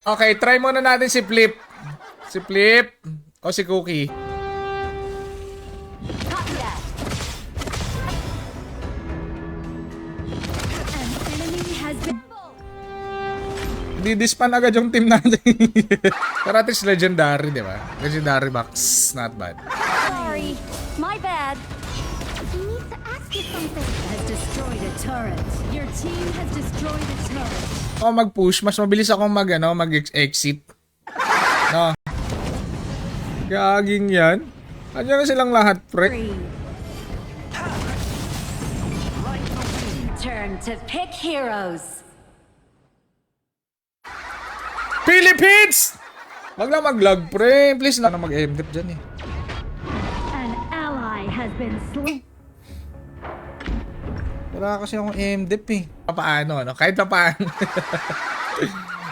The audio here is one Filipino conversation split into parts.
Okay, try muna natin si Flip. Si Flip o si Cookie. Copy that. An enemy has been. Di-dispan agad yung team natin. Pero at least legendary, di ba? Legendary box. Not bad. Sorry, my bad. We need to ask you something. Has destroyed a turret. Your team has destroyed a turret. Ako mag-push, mas mabilis akong mag-exit. No. Gaging yan. Andiyan na silang lahat, pre. Three. Turn to pick heroes. Philippines! Wag lang mag-lag, pre. Please lang na mag-MDF dyan eh. An ally has been slain. Wala kasi akong MDF eh. Paano, no? Kahit paano.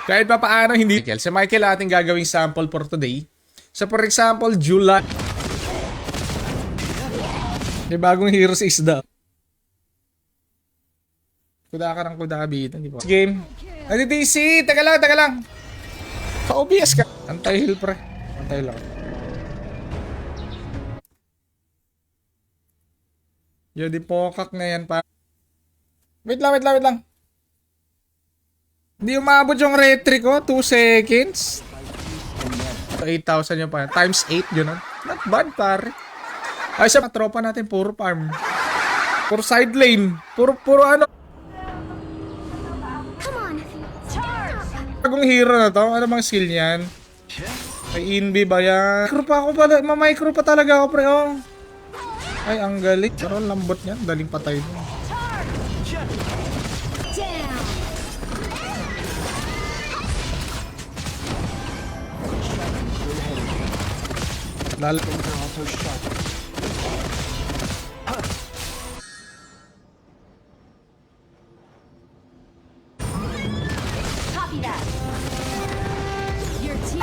Kahit paano, hindi. Si Michael ating gagawing sample for today. So for example, July. May bagong hero sa isda. Kuda ka ng kuda bita, di ba? Game. DC, taga lang. Ka-OBS ka. Anti-heal, pre. Antay lang. Yo, di pokak na yan pa. Wait lang. Hindi umabot yung retry ko. 2 seconds. 8,000 yung pa. Times 8 yun. Not bad, pare. Ay, sa tropa natin, puro farm. Puro side lane. Puro ano. Come on, charge. Bagong hero na to. Ano bang skill niyan? May inbi ba yan? Micro pa ako pala. Mamicro pa talaga ako, pre. Oh. Ay, ang galing. Pero lambot niyan. Daling patay mo. Down. Lalo. Copy that. Your team.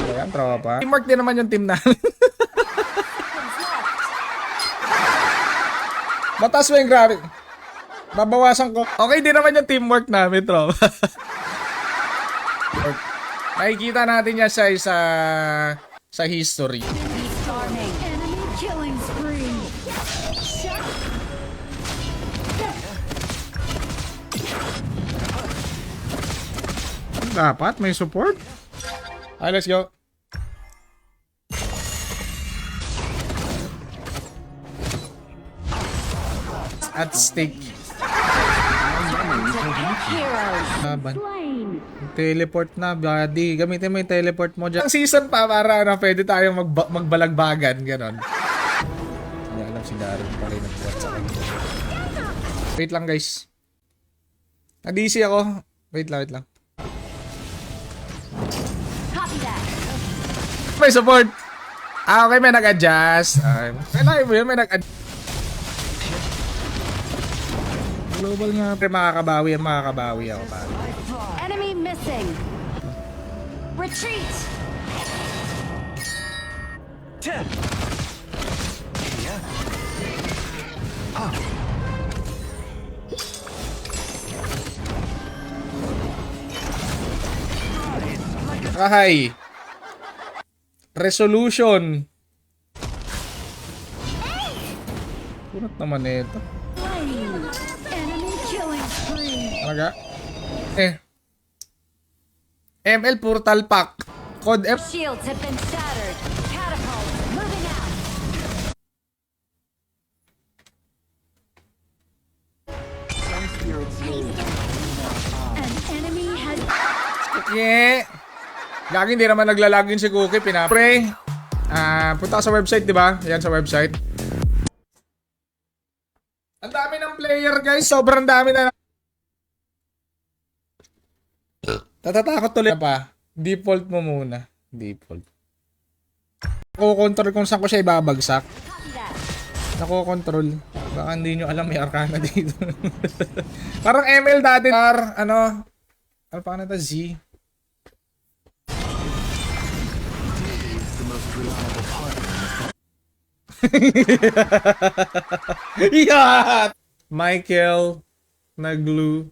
Ayan, tropa. Teamwork din naman yung team namin. Mataas mo yung grabe. Babawasan ko. Okay din naman yung teamwork namin, tropa. Nakikita natin yan sa history. Storming. Enemy killing spree. Dapat may support. Ay, let's go. At stake. Heroes. Laban. Slain. Teleport na, buddy. Gamitin mo yung teleport mo dyan. Ang season pa para pwede tayong magbalagbagan. Ganon. Hindi alam si Darren pa rin nagbuhat sa kanya. Wait lang, guys. Na-DC ako. Wait lang. Copy that. May support. Okay, may nag-adjust. Kailangan mo yun, may nag-adjust. Global nga, pre, makakabawi ako, pare. Enemy missing. Retreat. Kahay. Resolution. Kunat naman ito. Slain. Enemy killing spree. Talaga? ML Portal Pack. Code F. Shields have been shattered. Catapult. Moving out. An enemy has. Yeah. Gagi, hindi naman naglalagin si Cookie. Pre. Punta ka sa website, di ba? Yan sa website. Ang dami ng player, guys. Sobrang dami na. Tatatakot tuloy pa. Default mo muna. Default. Nakokontrol kung saan ko siya ibabagsak. Copy that. Nakokontrol. Baka hindi nyo alam may Arcana dito. Parang ML dati. Ano pa na ito? Z. Yeah! Michael na glue.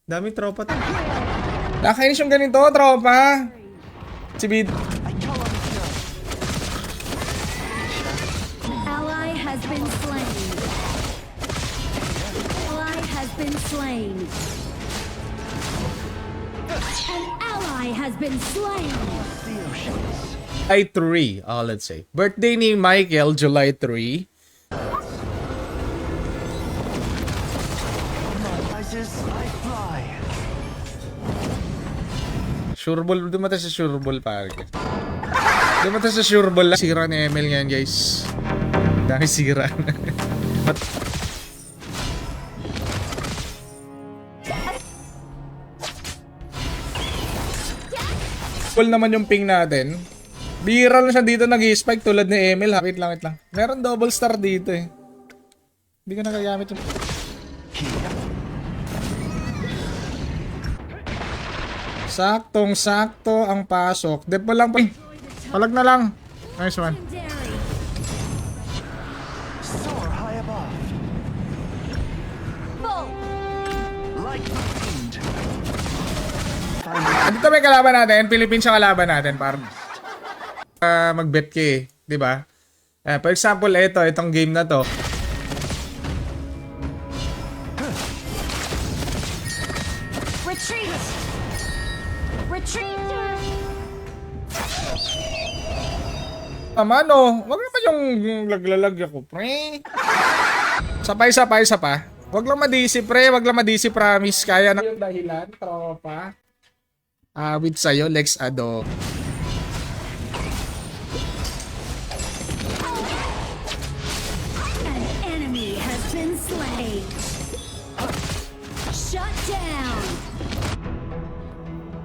Daming tropa to. Nakainis yung ganito, tropa. Si Bid. Ally has been slain. Ally has been slain. An ally has been slain. July 3, let's say. Birthday ni Michael, July 3. Sureball, dumata sa Sureball pare. Dumata sa Sureball. Sira ni Emil ngayon guys. Dahil sira. Full naman yung ping natin. Bira lang siya dito nag-i-spike tulad ni Emil. Wait lang, wait lang. Meron double star dito eh. Hindi ko nagagamit yung... Saktong-sakto ang pasok. Depo lang pa. Palag na lang. Nice one. Legendary. Soar high above. Bull. Like the wind. Dito may kalaban natin. Philippines yung kalaban natin. Para mag-bet ka eh. Diba? For example, itong game na to. Retreat. Retreat. Naman oh. Wag naman yung laglalag ako, pre. Isa pa. Wag lang madisi, pre. Wag lang madisi, promise. Kaya na yung dahilan, tropa. With sa'yo, Lex Ado. An enemy has been slain. Shut down.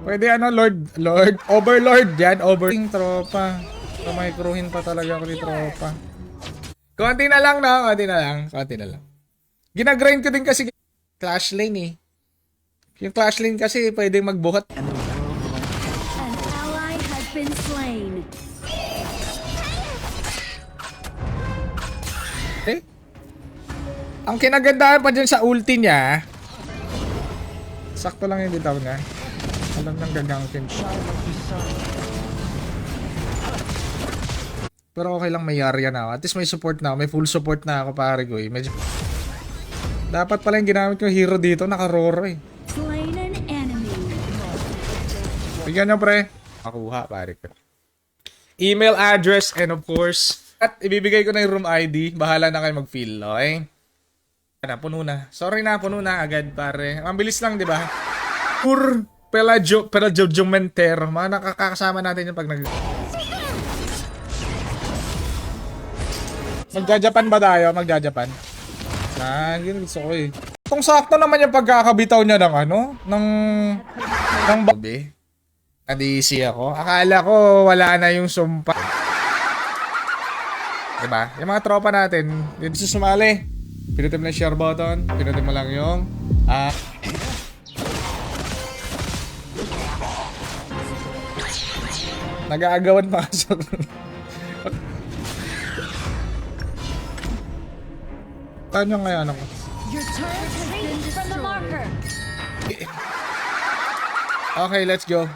Pwede Lord. Overlord yan. Tropa. Kamay-cruhin pa talaga ako ni tropa. Konti na lang, no? Konti na lang. Ginagrind ko din kasi Clash Lane eh. Yung Clash Lane kasi pwedeng magbuhat. An ally has been slain. Eh? Ang kinagandahan pa dyan sa ulti niya, sakto lang yung bitaw niya. Alam nang gagangkin siya. Pero okay lang, may Yarya na ako. At least may support na ako. May full support na ako, pare ko eh. Medyo... Dapat pala yung ginamit ko hero dito, naka-roro eh. Slain an enemy. Bigyan nyo, pre. Makuha, pare ko. Email address and of course, at ibibigay ko na yung room ID. Bahala na kayo mag-fill, okay? Puno na. Sorry na, puno na agad, pare. Ang bilis lang, di ba? Pur Pelagio Mentero. Mga nakakasama natin yung pag nag... Magja-Japan ba tayo? Magja-Japan? Yun gusto ko eh. Kung sakto naman yung pagkakabitaw niya ng ng babi. Adisi ako. Akala ko wala na yung sumpa. Diba? Yung mga tropa natin, dito sa sumali. Pinutin mo lang share button. Pinutin mo lang yung nag-aagawan pa kasi. Paano nga ako? Your turret has been from the marker. Okay, let's go.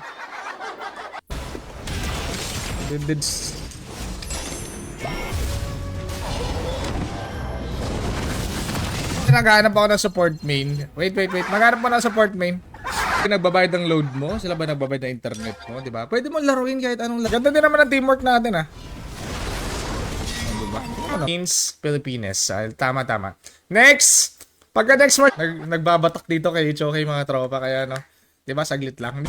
Naghahanap ako ng support main. Wait. Maghanap mo ng support main. Nagbabayad ng load mo? Sila ba nagbabayad ng internet mo? Diba? Pwede mo laruin kahit anong laro. Ganda din naman ang teamwork natin ah. Diba? Means Pilipinas. Tama. Next! Pagka next month, nagbabatak dito kay Icho, kay mga tropa. Kaya no, diba? Saglit lang.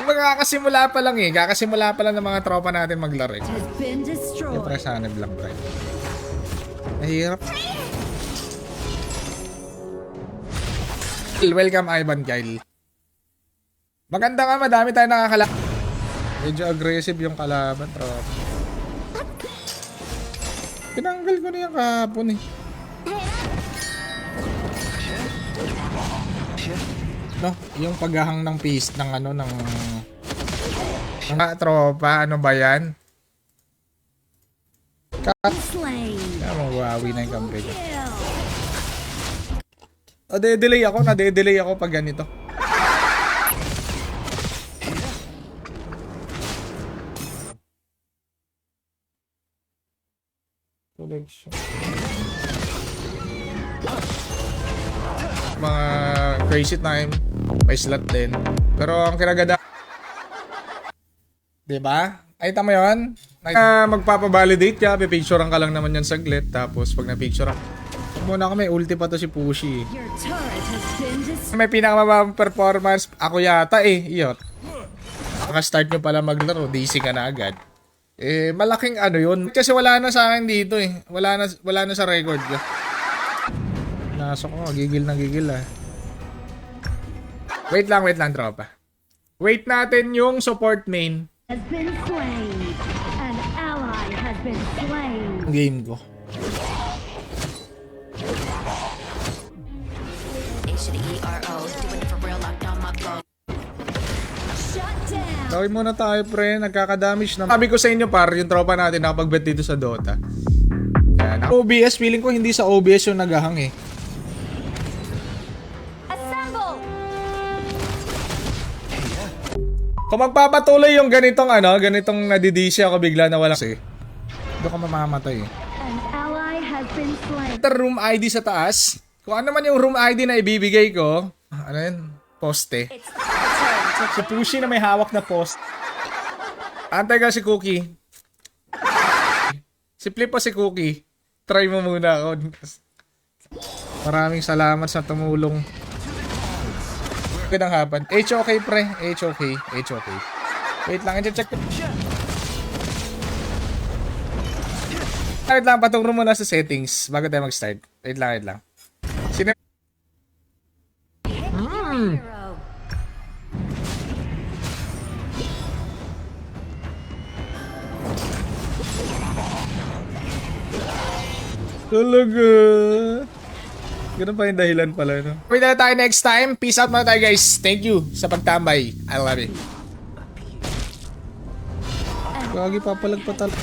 Kakasimula pa lang eh. Kakasimula pa lang ng mga tropa natin maglaro. Has been destroyed. Siyempre sanib lang, pre. Mahirap. Welcome, Ivan Kyle. Maganda nga, madami tayo nakakalaban. Medyo aggressive yung kalaban, tropa. Tinanggal ko na yung kahapon eh. No, yung paghahang ng piece ng ng tropa, ano ba yan? Slain. Mawawi na yung kampi ko. Kill. Nade-delay ako pag ganito. Collection. Mga crazy time, may slot din. Pero ang kinaganda, diba? Ay, tama yun. Magpapavalidate ka, pipicturean ka lang naman yan saglit. Tapos pag na-picturean, muna kami, ulti pa to si Pushy. Your turret has been destroyed. May pinakamababang performance, ako yata Iyot. Naka-start nyo pala maglaro, DC ka na agad. Malaking ano yun. Kasi wala na sa akin dito Wala na sa record ko. Nasok ko, gigil ah. Wait lang, tropa. Wait natin yung support main. Has been slain. An ally has been slain. Game ko. Shut down. Gawin muna tayo, pre. Nagkakadamage na. Sabi ko sa inyo, par, yung tropa natin nakapag-bet dito sa Dota. Yan. OBS, feeling ko hindi sa OBS yung naghahang Assemble. Kung magpapatuloy yung ganitong nadidisi ako bigla na wala kasi. Doon ka mamamatay An ally has been slain. Enter room ID sa taas. Kung ano man yung room ID na ibibigay ko, ano yun? Poste. It's turn. Si Pushy na may hawak na post. Antay ka si Cookie. Si Flip pa si Cookie. Try mo muna ako. Maraming salamat sa tumulong. Magandang hapon. HOK pre. HOK. Wait lang, i-check ko. Wait lang, paturo muna sa settings bago tayo mag-start. Wait lang. Sino? Hero. Talaga. Ganun pa yung dahilan pala, no? Wait na tayo next time. Peace out muna tayo, guys. Thank you sa pagtambay. I love it. Gagi, papalag pa talaga.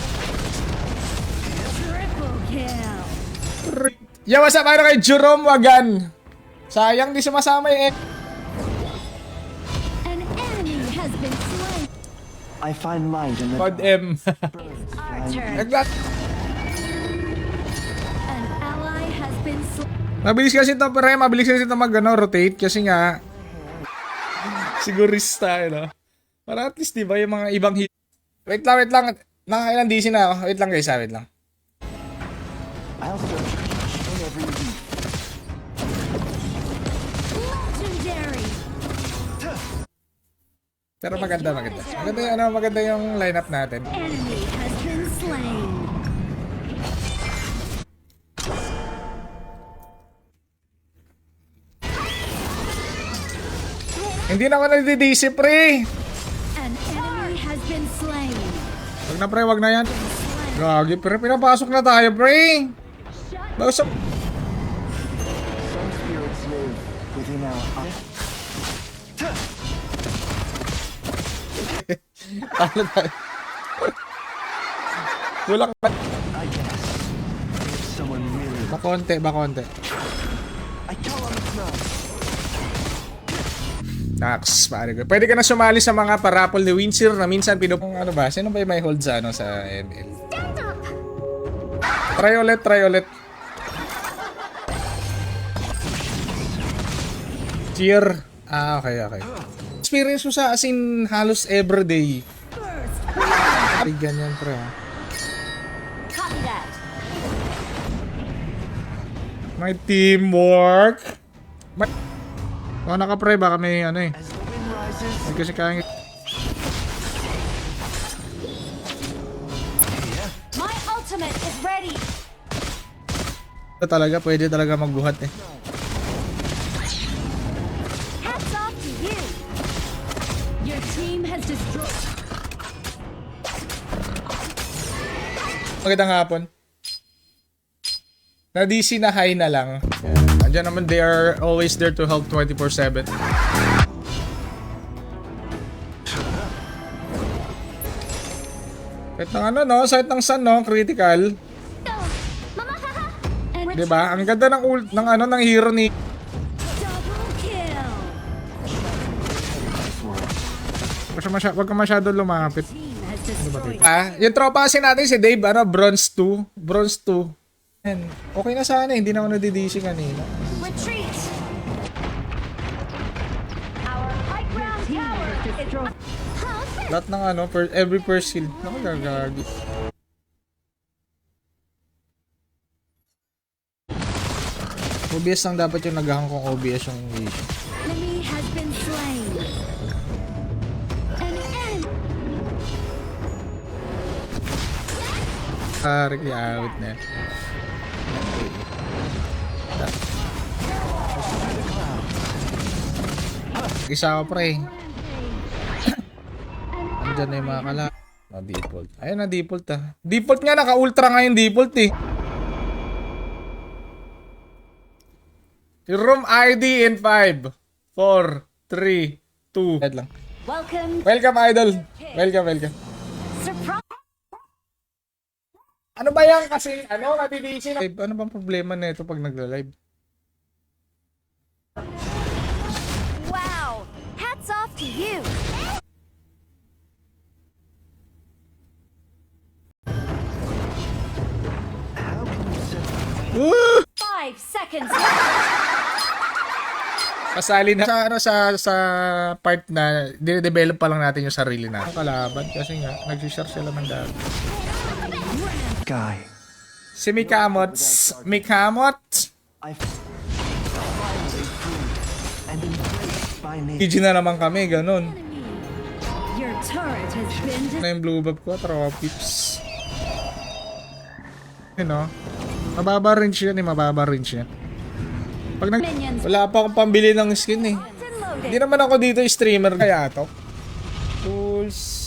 Triple kill. Yo, what's up? Ano kay Jerome Wagan? Sayang di sumasama yung An enemy has been slain. I find light in the Pod dark. M. Our turn. Naglat. An ally has been slain. Mabilis kasi ito, pre. Mabilis kasi ito rotate. Kasi nga, sigurista, para at least, diba, yung mga ibang hit. Wait lang. Nakakailan DC na ako. Wait lang, guys, wait lang. I'll search in every leaf. Legendary. Pero maganda. Maganda yung lineup natin. Enemy has been slain. Hindi na ako nagdi-DC, pre. An enemy has been slain. Wag na, pre. Wag na yan. Gagi, pre. Pinapasok na tayo, pre. Bausap. Some spirits live within our eyes. Talo tayo. Kulang pa. I guess. If someone really... Bakonte. I tell them it's not. Nax, pare ko. Pwede ka na sumali sa mga parapol ni Winsir na minsan ano ba? Sino ba yung may hold sa ML? Stand up. Try ulit. Cheer. Okay. Experience mo sa as in halos everyday. Ay, ganyan, pre. Copy that. May teamwork. Naka-pre, baka may As the wind rises, Hindi kasi kaya My ultimate is ready. pwede talaga magbuhat Hats off to you. Your team has destroyed. Magandang hapon. Na DC na high na lang. Andiyan naman, they are always there to help 24/7. Kahit ng site ng sun, critical. Mama, haha. And Diba? Ang ganda ng ng hero ni Wag ka masyado lumapit. Team has destroyed. Yung tropa kasi natin si Dave, Bronze 2. Bronze 2. Yan. Okay na sana, hindi na ako nadidisi kanina. Retreat. Our high ground tower is destroyed. Lahat ng every first kill. Naku, gagagi. OBS lang dapat yung naghahang kong OBS yung English. Enemy has been slain. An end. Awit na yan. Isa ko pre. Andyan na yung mga kala. Default. Ayun na default Default nga, naka-ultra nga yung default eh. Yung room ID in 5, 4, 3, 2. Head lang. Welcome idol. Welcome. Surprise. Ano ba yan kasi? Matidisi na. Ano bang problema na ito pag nagla-live? Wow. Hats off to you. How can you set 5 seconds left. Pasali na sa part na dinedevelop pa lang natin yung sarili natin. Ang kalaban kasi nga nag-share sila ng dati. guy? Si Mikamot. I finally free and embraced by nature. GG na naman kami, ganun. Your turret has been Ano yung blue buff ko? Tropics. Mababa range yan. Pag wala pa akong pambili ng skin eh. Hindi naman ako dito streamer kaya to. Tools.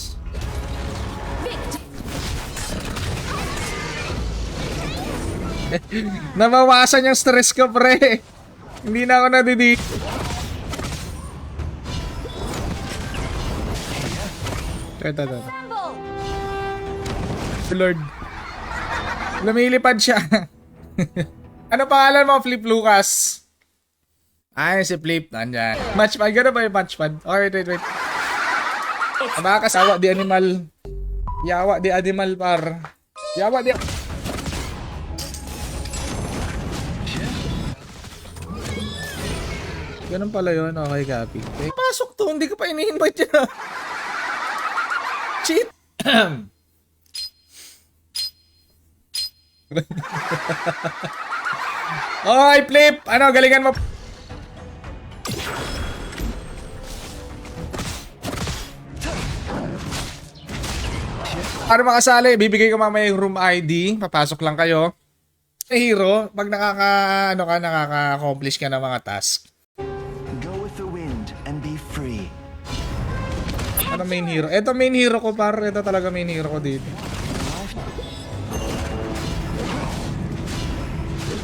Nabawasan yung stress ko pre. Hindi na ako nadidi. Ito. Lord. Lumilipad siya. Ano pangalan mo, Flip Lucas? Ay, si Flip. Nandyan. Matchpad. Gano'n ba yung matchpad? Alright, wait. Mga kasawa di animal. Yawa di animal par. Yawa di... Ganun pala yun. Okay, copy. Okay. Pasok to. Hindi ka pa ini-invite yan. Cheat. Oy, Flip! Galingan mo. Para makasali, bibigay ko mamaya yung room ID. Papasok lang kayo. Hero, pag nakaka-accomplish ka ng mga task. Go with the wind and be free. Ano main hero? Ito main hero ko, par. Ito talaga main hero ko dito.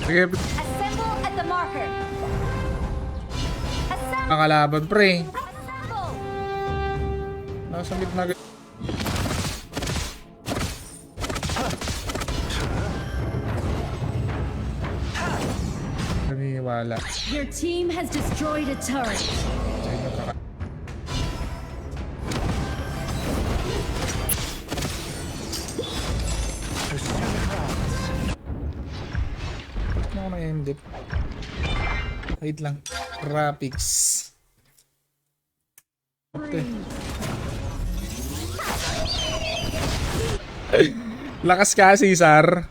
Sige. assemble at the marker. Assemble. Makalaban, pre. Assemble. Nasa gitna. Naniniwala. Your team has destroyed a turret. Pursue the clouds. Ano ako na-endip? Wait lang. Graphics. Okay. Lakas ka, Cesar.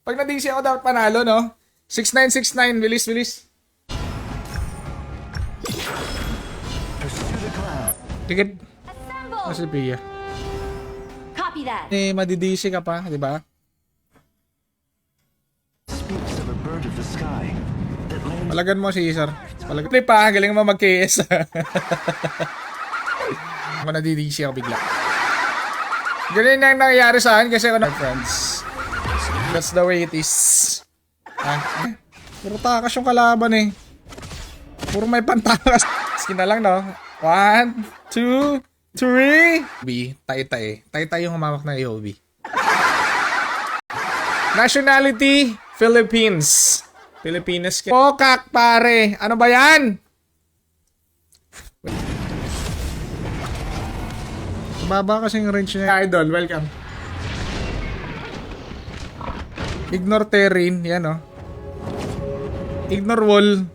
Pag na-DC ako, dapat panalo, no? 6969. Bilis. Pursue the clouds. Tikit. Assemble. Nasa Pia. Copy that. Madi-DC ka pa, di ba? Speaks of a bird of the sky that lands. Palagan mo, Cesar. Palagan. Flip pa, galing mo mag-KS. Ako na-DC ako bigla. Ganun na yung nangyayari sa akin kasi ako na friends. That's the way it is. Puro takas yung kalaban eh. Puro may pantakas. Skin na lang, no? 1, 2, 3. B, tay-tay. Tay-tay yung humawak ng AOB. Nationality, Philippines. Pilipinas. Pokak, pare. Ano ba yan? Mababa kasi yung range niya. Idol, welcome. Ignore terrain, yan oh. Ignore wall.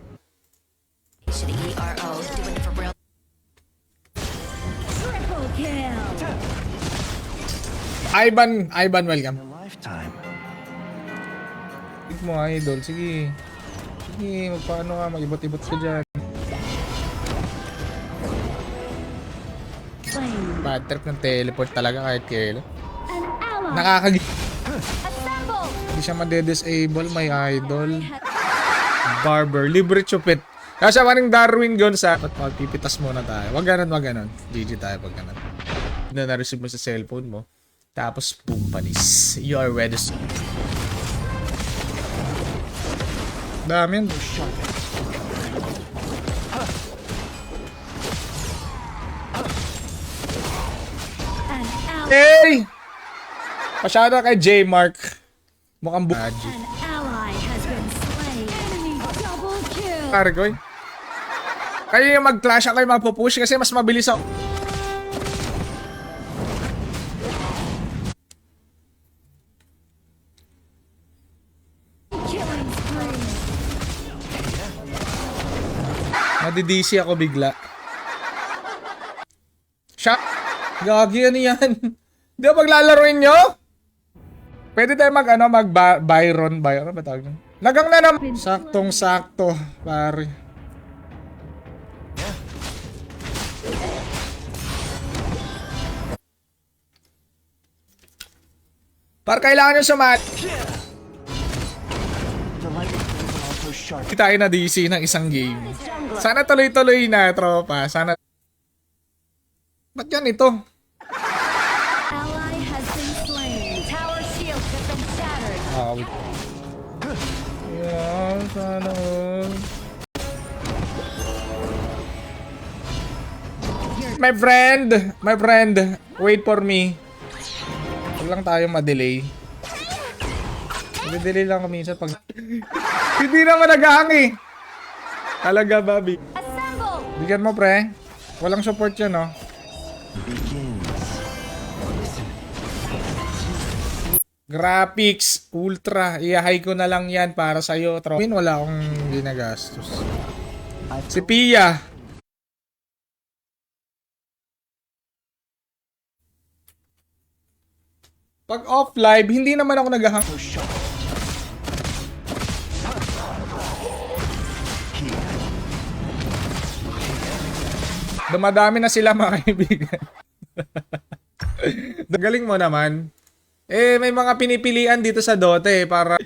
Triple kill. Ivan, welcome. A lifetime. Tig mo, idol. Sige. Sige, magpaano ka, mag-ibot-ibot ka dyan. Slain. Bad trip ng teleport talaga kahit kailan. An ally. Nakakagi... Assemble. Hindi siya made-disable, may idol. Barber, libre chupit. Kasi maring Darwin Gonza. Ba't magpipitas muna tayo? Wag ganon. GG tayo pag ganon. Na-receive mo sa cellphone mo. Tapos, boom, panis. You are ready. Dami yan. An ally. Hey! Pasyado kay J-Mark. Mukhang An ally has been slain. Enemy double kill. Cargoy. Kayo yung mag-clash ako yung magpupush kasi mas mabilis ako. Killing spree. Nadi-DC ako bigla. Shot! Gagi, ano yan? Di ba paglalaroin nyo? Pwede tayo Byron ba tawag nyo? Lagang na naman. Saktong-sakto, pare. Par kailangan nyo sumat. The light is also sharp. Hindi tayo na DC ng isang game. Sana tuloy-tuloy na, tropa. Sana... Ba't yan ito? Ally has been slain. Tower shields have been shattered. Wait. Yan, sana all. My friend, wait for me. Huwag lang tayo ma-delay. Mag-delay lang kami minsan pag... Hindi naman nag-hang eh. Talaga, Bobby. Assemble. Bigyan mo, pre. Walang support yan, no? Begins. Graphics, ultra. I-high ko na lang yan para sa'yo. Wala akong ginagastos. Si Pia. Pag off-live, hindi naman ako naghahang. So sharp. Dumadami na sila, mga kaibigan. Galing mo naman. Eh, may mga pinipilian dito sa Dota eh, para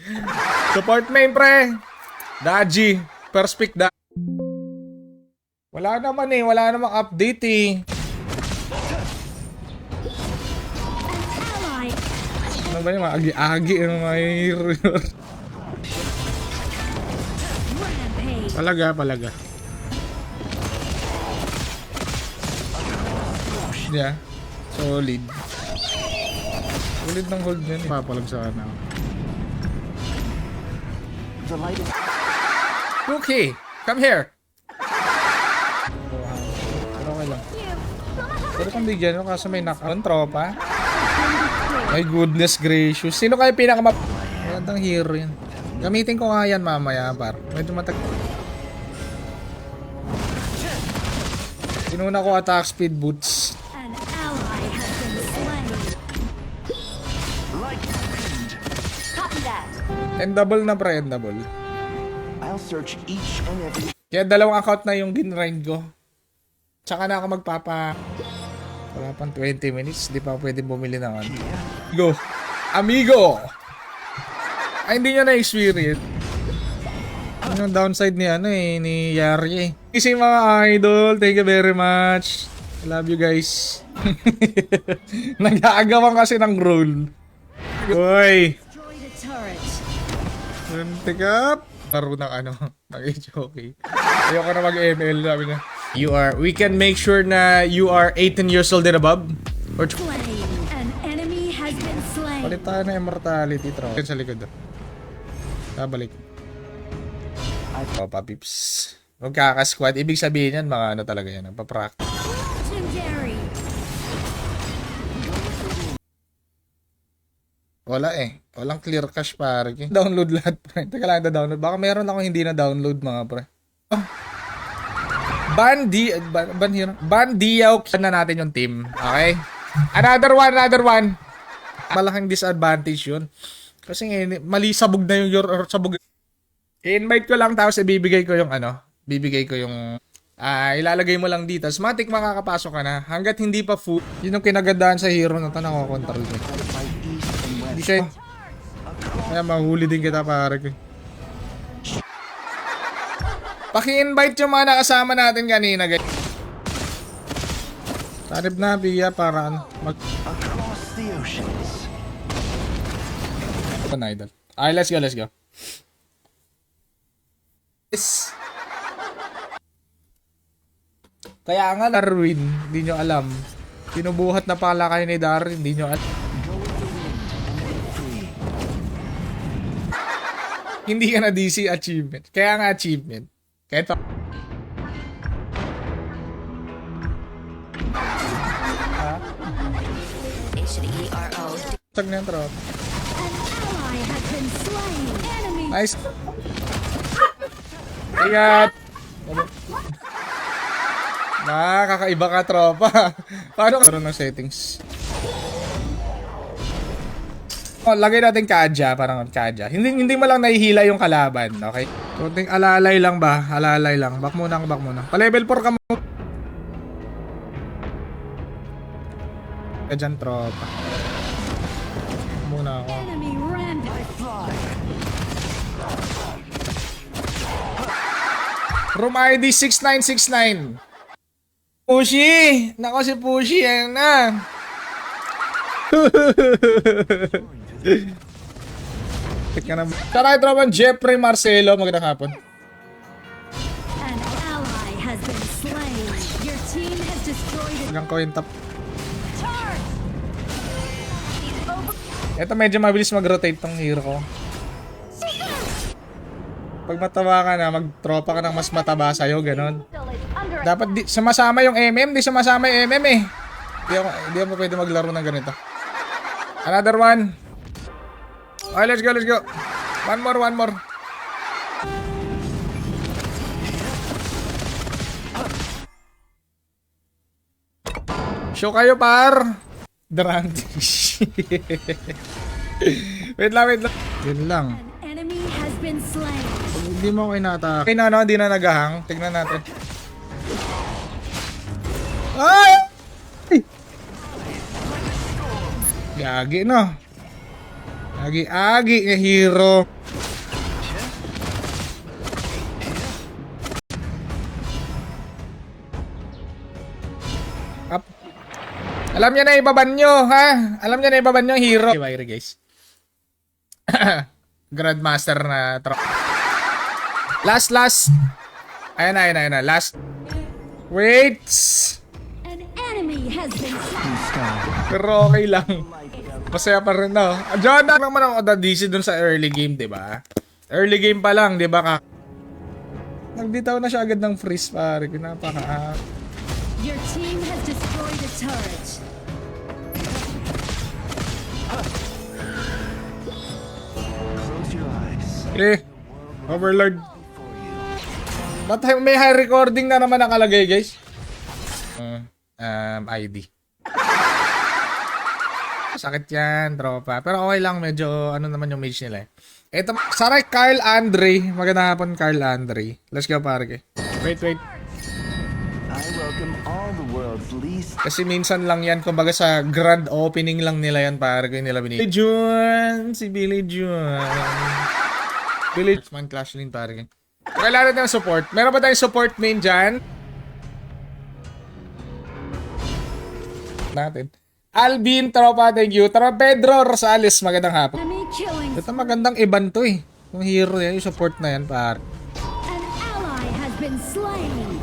support main, pre. Daji. Perspect da. Wala naman eh. Wala namang update eh. Ally. Ano ba yung mga agi-agi? Ano mga Rampage. Palaga. Yeah. Solid. Solid ng hold niyan. Papalag sa ano. The light is Cookie, come here. Pero okay lang. Pero kung bigyan mo kasi may knock-on, tropa. My goodness gracious. Sino kaya magandang hero yan? Gamitin ko nga yan mamaya, par. Medyo Sinuna ko attack speed boots. An ally has been slain. light speed. Copy that. And double na, pre, and double. I'll search each and every. Kaya dalawang account na yung ginrind ko. Tsaka na ako wala pang 20 minutes. Di pa pwede bumili ng ano. Amigo! Ay, hindi nyo na-experience. Ano yung downside ni ni Yari eh. Kasi mga idol, thank you very much. I love you guys. Nag-aagawan kasi ng role. Uy! Destroy the turret. Pick up. Laro ng nag-joke. Ayoko na mag-ML, sabi niya. We can make sure na you are 18 years old and above. Or Slain. An enemy has been slain. palit tayo na immortality, tro. Sa likod. Balik. Pips. Huwag kakasquad. Ibig sabihin yan, mga talaga yan. Nagpa-practice. Legendary. Wala eh. Walang clear cache pare. Download lahat pre. Teka lang download. Baka meron ako hindi na download mga pre. Oh. Bandiyaw na natin yung team. Okay? Another one. Malaking disadvantage yun. Kasi ngayon, mali sabog na yung sabog. I-invite ko lang tapos ibibigay ko yung ilalagay mo lang dito. Matik makakapasok ka na. Hanggat hindi pa full. Yun yung kinagandaan sa hero na ito. Nakokontrol ko. Hindi siya. Kaya mahuli din kita pare. Paki-invite yung mga nakasama natin kanina guys. Tarib na Pia para ano. Across the oceans. Idol. Ay, let's go. Yes. Kaya nga Darwin, hindi nyo alam. Pinubuhat na pala kayo ni Darwin, hindi nyo alam. Hindi ka na DC achievement. Kaya nga achievement. Kahit pa... Tag na yung trop. An ally has been slain. Enemy Nice. Ingat. Kakaiba ka tropa. Paano ka ng settings? Oh, lagay natin Kaja, parang Kaja. Hindi mo lang nahihila yung kalaban, okay? Kunting alalay lang ba? Alalay lang. Back muna. Pa-level 4 ka mo. Dyan tropa. Muna ako. enemy rampage. Room ID 6969. Pushi! Nako si Pushi, yan na. Tika na. Tara ito naman, Jeffrey Marcelo. Magandang hapon. An ally has been slain. Your team has destroyed a Hanggang coin top. turret. Ito medyo mabilis mag-rotate tong hero ko. Pag mataba ka na, magtropa ka ng mas mataba sa'yo, ganon. Dapat sumasama yung MM, di sumasama yung MM eh. Hindi ako pwede maglaro ng ganito. Another one. Okay, let's go. One more. Show kayo par. Drantish. Wait lang. Yun lang. An enemy has been slain. Pag hindi mo ako inatake. Okay na, hindi na nagahang. Tignan natin. Ay! Gagi, no? Agi nga hero. Up. Alam niya na ibaban nyo, ha? Alam niya na ibaban nyo ang hero. Okay, guys. Grandmaster na Last. Ayan na. Last. Wait. An enemy has been slain. Pero okay lang. Masaya pa rin no. Diyan na naman ako dadisi dun sa early game, di ba? Early game pa lang, di ba? Nagbitaw na siya agad ng freeze, pare. Napaka... Your team has destroyed a turret. Close your eyes. Overlord. Ba't may high recording na naman nakalagay, guys? ID. Sakit yan, tropa. Pero okay lang, medyo ano naman yung mage nila eh. Ito, saray, Carl Andre. Magandang hapon, Carl Andre. Let's go, pare. Wait. I welcome all the world's least Kasi minsan lang yan, kumbaga sa grand opening lang nila yan, pare. Kung nila binigay. Si Billy June. Billy Man Clash Lane, pare. Kailangan natin ng support. Meron ba tayong support main dyan? Natin. Alvin, tropa, thank you. Tropa Pedro Rosales, magandang hapon. Enemy killing. Ito magandang iban to eh. Yung hero yan, yung support na yan, par. An ally has been slain.